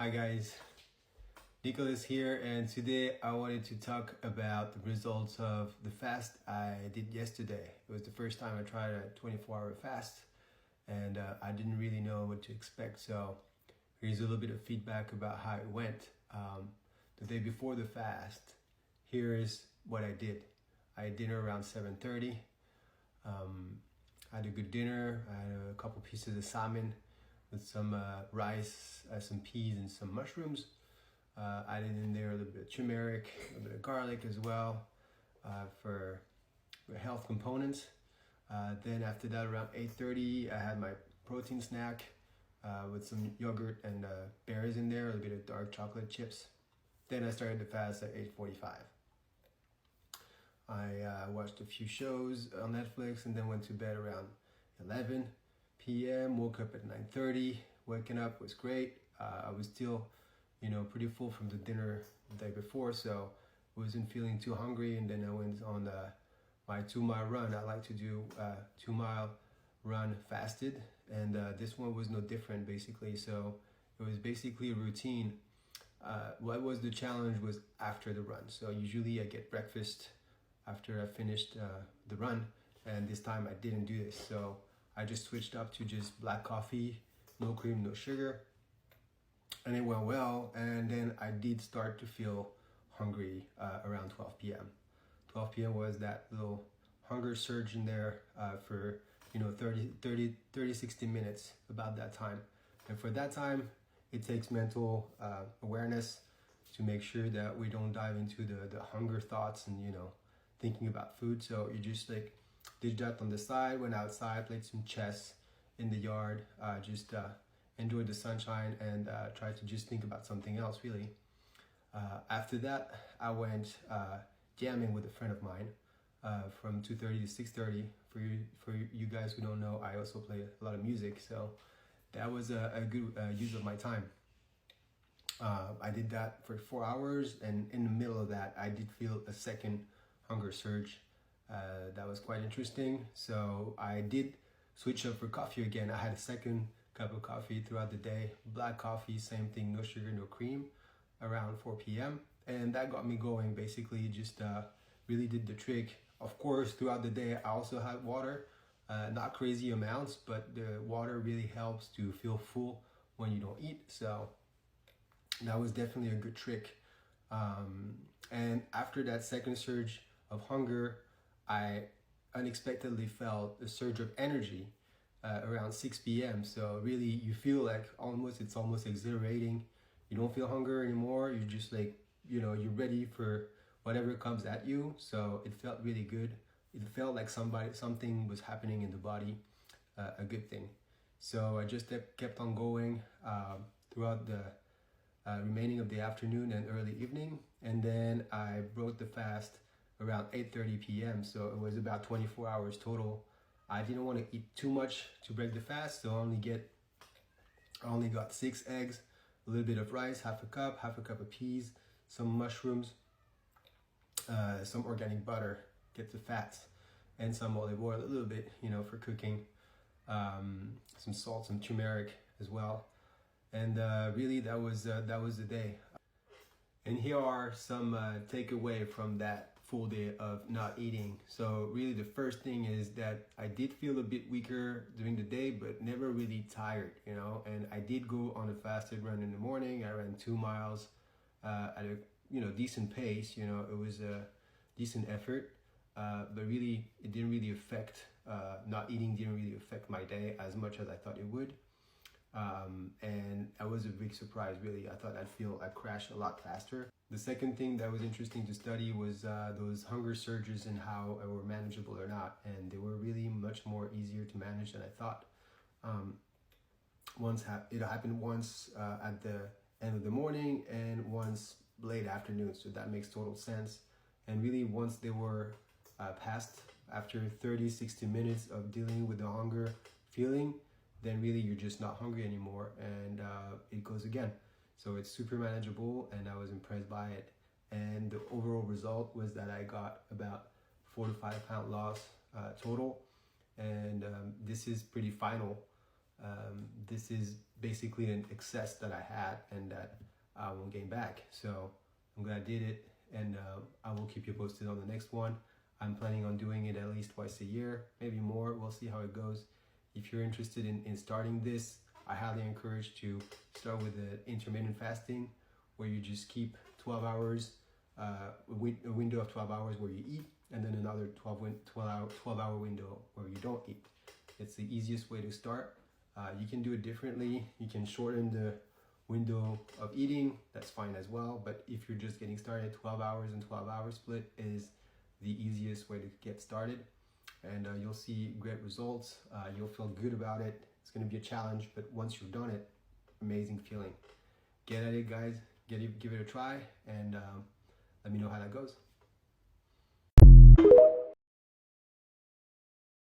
Hi guys, Nicholas here, and today I wanted to talk about the results of the fast I did yesterday. It was the first time I tried a 24-hour fast, and I didn't really know what to expect, so here's a little bit of feedback about how it went. The day before the fast, here is what I did. I had dinner around 7:30. I had a good dinner. I had a couple pieces of salmon with some rice, some peas, and some mushrooms. I added in there a little bit of turmeric, a little bit of garlic as well for health components. Then after that, around 8:30, I had my protein snack with some yogurt and berries in there, a little bit of dark chocolate chips. Then I started the fast at 8:45. I watched a few shows on Netflix and then went to bed around 11 p.m. Woke up at 9:30. Waking up was great. I was still, pretty full from the dinner the day before, so I wasn't feeling too hungry. And then I went on my 2-mile run. I like to do 2-mile run fasted, and this one was no different basically. So it was basically a routine. What was the challenge was after the run. So usually I get breakfast after I finished the run, and this time I didn't do this. So I just switched up to just black coffee, no cream, no sugar, and it went well. And then I did start to feel hungry around 12 p.m. 12 p.m. was that little hunger surge in there for 30, 60 minutes, about that time. And for that time, it takes mental awareness to make sure that we don't dive into the hunger thoughts and thinking about food. So you just did that on the side, went outside, played some chess in the yard, just enjoyed the sunshine and tried to just think about something else really. After that, I went jamming with a friend of mine from 2:30 to 6:30. For you guys who don't know, I also play a lot of music, so that was a good use of my time. I did that for 4 hours, and in the middle of that, I did feel a second hunger surge. That was quite interesting. So I did switch up for coffee again. I had a second cup of coffee throughout the day. Black coffee, same thing, no sugar, no cream, around 4 p.m. And that got me going, basically just really did the trick. Of course, throughout the day, I also had water, not crazy amounts, but the water really helps to feel full when you don't eat. So that was definitely a good trick. And after that second surge of hunger, I unexpectedly felt a surge of energy around 6 p.m. So really you feel like it's almost exhilarating. You don't feel hunger anymore. You're just you're ready for whatever comes at you. So it felt really good. It felt like something was happening in the body, a good thing. So I just kept on going throughout the remaining of the afternoon and early evening. And then I broke the fast around 8:30 p.m. So it was about 24 hours total. I didn't want to eat too much to break the fast, so I only got 6 eggs, a little bit of rice, half a cup of peas, some mushrooms, some organic butter, get the fats, and some olive oil, a little bit, for cooking, some salt, some turmeric as well. And really that was the day. And here are some takeaway from that full day of not eating. So really the first thing is that I did feel a bit weaker during the day, but never really tired, and I did go on a fasted run in the morning. I ran 2 miles at a decent pace. It was a decent effort, but really it didn't really affect, not eating didn't really affect my day as much as I thought it would. And that was a big surprise really. I thought I'd crash a lot faster. The second thing that was interesting to study was those hunger surges and how they were manageable or not, and they were really much more easier to manage than I thought. It happened once at the end of the morning and once late afternoon, so that makes total sense. And really once they were passed, after 30-60 minutes of dealing with the hunger feeling, then really you're just not hungry anymore, and it goes again. So it's super manageable, and I was impressed by it. And the overall result was that I got about 4 to 5 pound loss total, and this is pretty final. This is basically an excess that I had and that I won't gain back. So I'm glad I did it, and I will keep you posted on the next one. I'm planning on doing it at least twice a year, maybe more. We'll see how it goes. If you're interested in starting this, I highly encourage to start with the intermittent fasting, where you just keep 12 hours, a window of 12 hours where you eat, and then another 12-hour window where you don't eat. It's the easiest way to start. You can do it differently. You can shorten the window of eating, that's fine as well. But if you're just getting started, 12 hours and 12-hour split is the easiest way to get started. And you'll see great results. You'll feel good about it. It's going to be a challenge, but once you've done it, amazing feeling. Get at it, guys. Give it a try, and let me know how that goes.